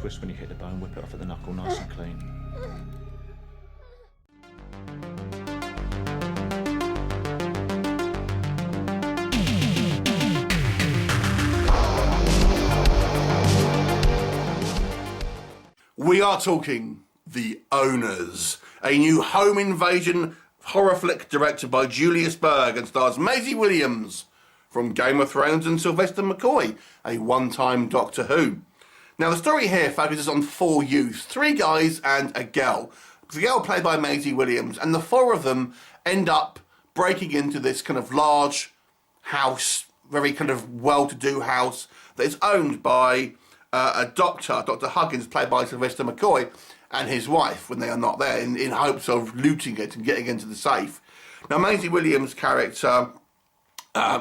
twist when you hit the bone, whip it off at the knuckle nice and clean. We are talking The Owners, a new home invasion horror flick directed by Julius Berg and stars Maisie Williams from Game of Thrones and Sylvester McCoy, a one-time Doctor Who. Now the story here focuses on 4 youths, 3 guys and a girl. The girl played by Maisie Williams, and the 4 of them end up breaking into this kind of large house, very kind of well-to-do house that is owned by a doctor, Dr. Huggins, played by Sylvester McCoy, and his wife when they are not there, in hopes of looting it and getting into the safe. Now Maisie Williams' character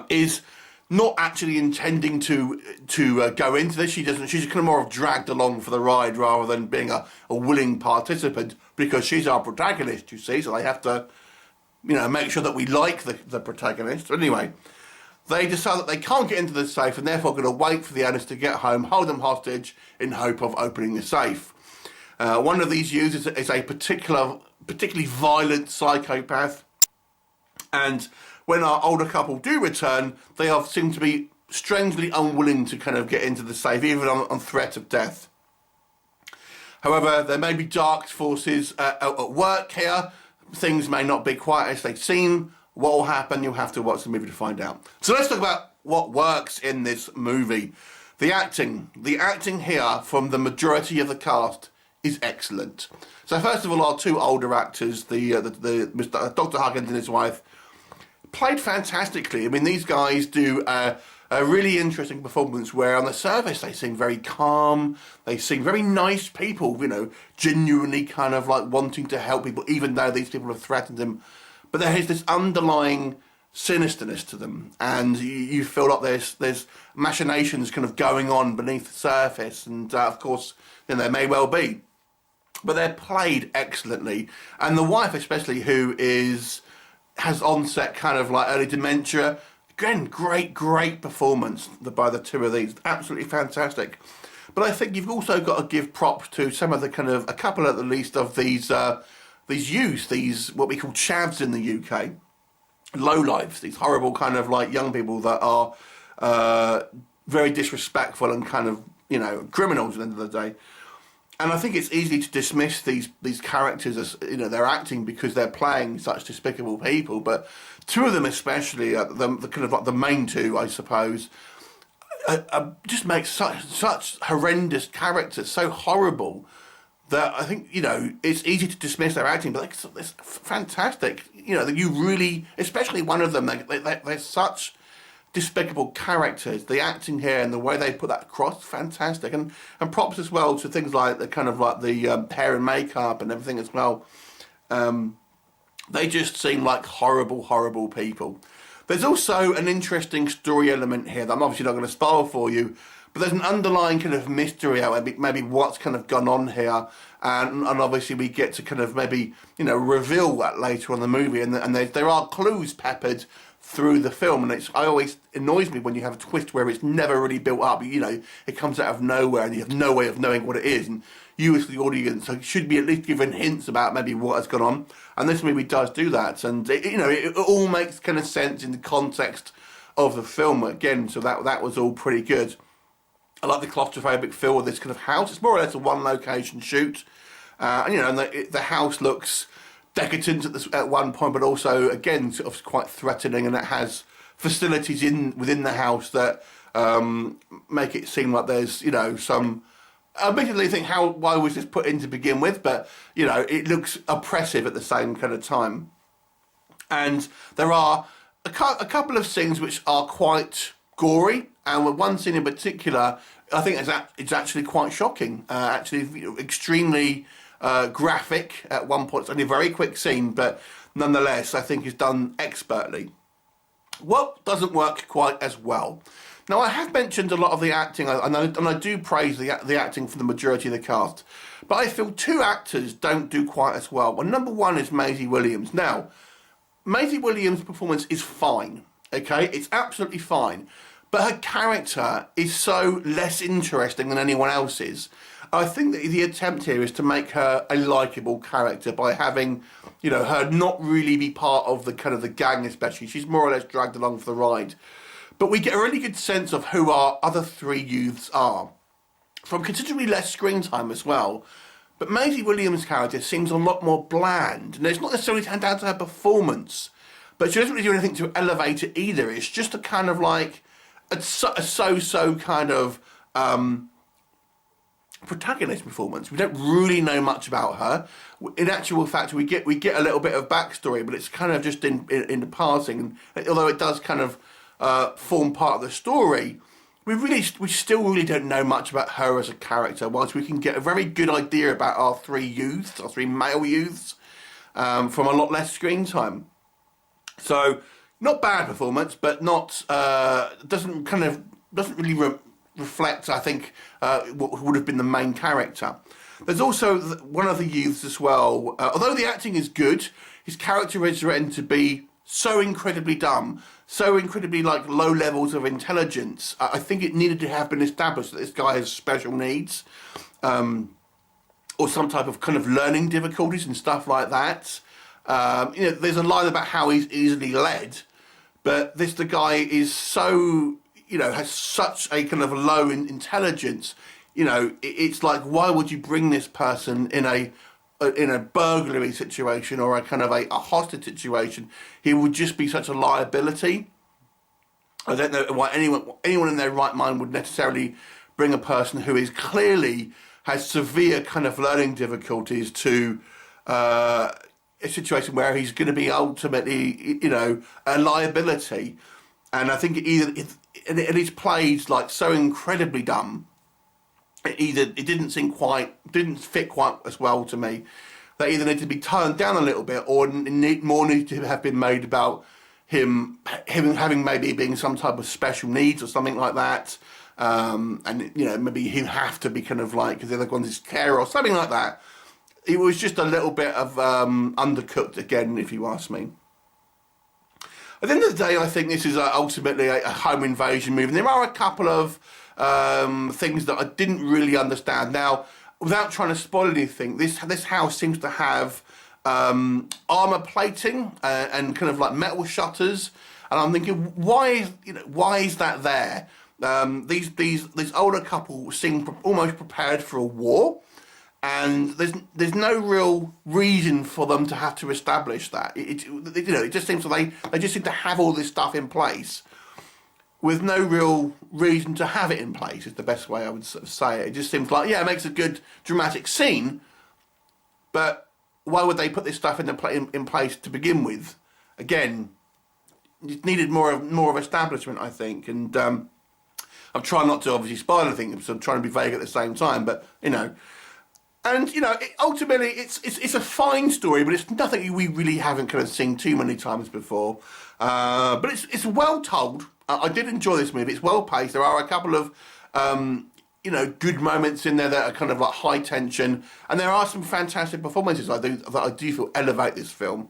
is not actually intending to go into this. She's kind of more of dragged along for the ride rather than being a willing participant, because she's our protagonist, you see, so they have to, you know, make sure that we like the protagonist. Anyway, they decide that they can't get into the safe and therefore going to wait for the owners to get home, hold them hostage in hope of opening the safe. One of these youths is a particularly violent psychopath, and when our older couple do return, they seem to be strangely unwilling to kind of get into the safe, even on threat of death. However, there may be dark forces at work here. Things may not be quite as they seem. What will happen? You'll have to watch the movie to find out. So let's talk about what works in this movie. The acting here from the majority of the cast is excellent. So first of all, our 2 older actors, Mr. Dr. Huggins and his wife, played fantastically. I mean, these guys do a really interesting performance where on the surface they seem very calm, they seem very nice people, you know, genuinely kind of like wanting to help people, even though these people have threatened them. But there is this underlying sinisterness to them, and you feel like there's machinations kind of going on beneath the surface, and of course, you know, there may well be. But they're played excellently, and the wife especially, who has onset kind of like early dementia. Again, great performance by the 2 of these, absolutely fantastic. But I think you've also got to give props to some of the kind of, a couple at the least of these youths, these what we call chavs in the UK, lowlifes, these horrible kind of like young people that are very disrespectful and kind of, you know, criminals at the end of the day. And I think it's easy to dismiss these characters as, you know, they're acting because they're playing such despicable people. But 2 of them especially, the kind of like the main 2, I suppose, just make such horrendous characters, so horrible, that I think, you know, it's easy to dismiss their acting, but it's fantastic. You know, that you really, especially one of them, they're such despicable characters. The acting here and the way they put that across, fantastic. And props as well to things like the kind of like the hair and makeup and everything as well. They just seem like horrible people. There's also an interesting story element here that I'm obviously not going to spoil for you, but there's an underlying kind of mystery out, maybe what's kind of gone on here, and obviously we get to kind of maybe, you know, reveal that later on in the movie, and there are clues peppered through the film, and it always annoys me when you have a twist where it's never really built up. You know, it comes out of nowhere and you have no way of knowing what it is, and you as the audience should be at least given hints about maybe what has gone on, and this movie does do that, and it all makes kind of sense in the context of the film again, so that was all pretty good. I like the claustrophobic feel of this kind of house. It's more or less a one location shoot, and the house looks decadent at one point, but also again sort of quite threatening, and it has facilities within the house that make it seem like there's, you know, some. I immediately think, why was this put in to begin with? But you know, it looks oppressive at the same kind of time, and there are a couple of scenes which are quite gory, and one scene in particular, I think it's actually quite shocking. Extremely graphic at one point. It's only a very quick scene, but nonetheless, I think is done expertly. What doesn't work quite as well? Now, I have mentioned a lot of the acting, and I do praise the acting for the majority of the cast, but I feel 2 actors don't do quite as well. Well, number 1 is Maisie Williams. Now, Maisie Williams' performance is fine, okay? It's absolutely fine. But her character is so less interesting than anyone else's. I think that the attempt here is to make her a likeable character by having, her not really be part of the kind of the gang especially. She's more or less dragged along for the ride. But we get a really good sense of who our other three youths are, from considerably less screen time as well. But Maisie Williams' character seems a lot more bland, and it's not necessarily down to her performance, but she doesn't really do anything to elevate it either. It's just a kind of like a so-so kind of protagonist performance. We don't really know much about her. In actual fact, we get a little bit of backstory, but it's kind of just in the passing. And although it does kind of form part of the story, we still really don't know much about her as a character. Whilst we can get a very good idea about our three male youths, from a lot less screen time. So not bad performance, but not doesn't really reflect, I think, what would have been the main character. There's also one of the youths as well. Although the acting is good, his character is written to be so incredibly dumb, so incredibly like low levels of intelligence. I think it needed to have been established that this guy has special needs, or some type of kind of learning difficulties and stuff like that. There's a line about how he's easily led, but the guy is so, has such a kind of low intelligence. It's like, why would you bring this person in a burglary situation or a kind of a hostage situation? He would just be such a liability. I don't know why anyone in their right mind would necessarily bring a person who is clearly has severe kind of learning difficulties to a situation where he's going to be ultimately, a liability. And I think it's played like so incredibly dumb. It didn't fit quite as well to me. That either needed to be toned down a little bit, or more needed to have been made about him having maybe being some type of special needs or something like that. And maybe he'd have to be kind of like, because the other one's his carer or something like that. It was just a little bit of undercooked again, if you ask me. At the end of the day, I think this is ultimately a home invasion movie. And there are a couple of things that I didn't really understand. Now, without trying to spoil anything, this house seems to have armor plating and kind of like metal shutters. And I'm thinking, why is that there? These older couple seem almost prepared for a war. And there's no real reason for them to have to establish that. It just seems like they just seem to have all this stuff in place with no real reason to have it in place, is the best way I would sort of say it. It just seems like, it makes a good dramatic scene, but why would they put this stuff in place to begin with? Again, it needed more of establishment, I think. And I'm trying not to obviously spoil anything, so I'm trying to be vague at the same time, but, And, ultimately, it's a fine story, but it's nothing we really haven't kind of seen too many times before. But it's well told. I did enjoy this movie. It's well paced. There are a couple of, good moments in there that are kind of like high tension. And there are some fantastic performances that I do feel elevate this film.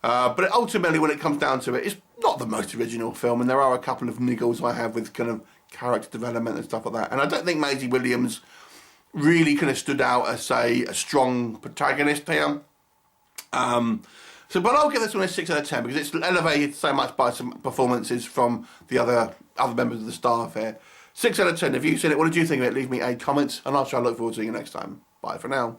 But ultimately, when it comes down to it, it's not the most original film. And there are a couple of niggles I have with kind of character development and stuff like that. And I don't think Maisie Williams really kind of stood out as, say, a strong protagonist here. But I'll give this one a 6 out of 10 because it's elevated so much by some performances from the other members of the staff here. 6 out of 10. If you've seen it, what did you think of it? Leave me a comment and I'll try to look forward to seeing you next time. Bye for now.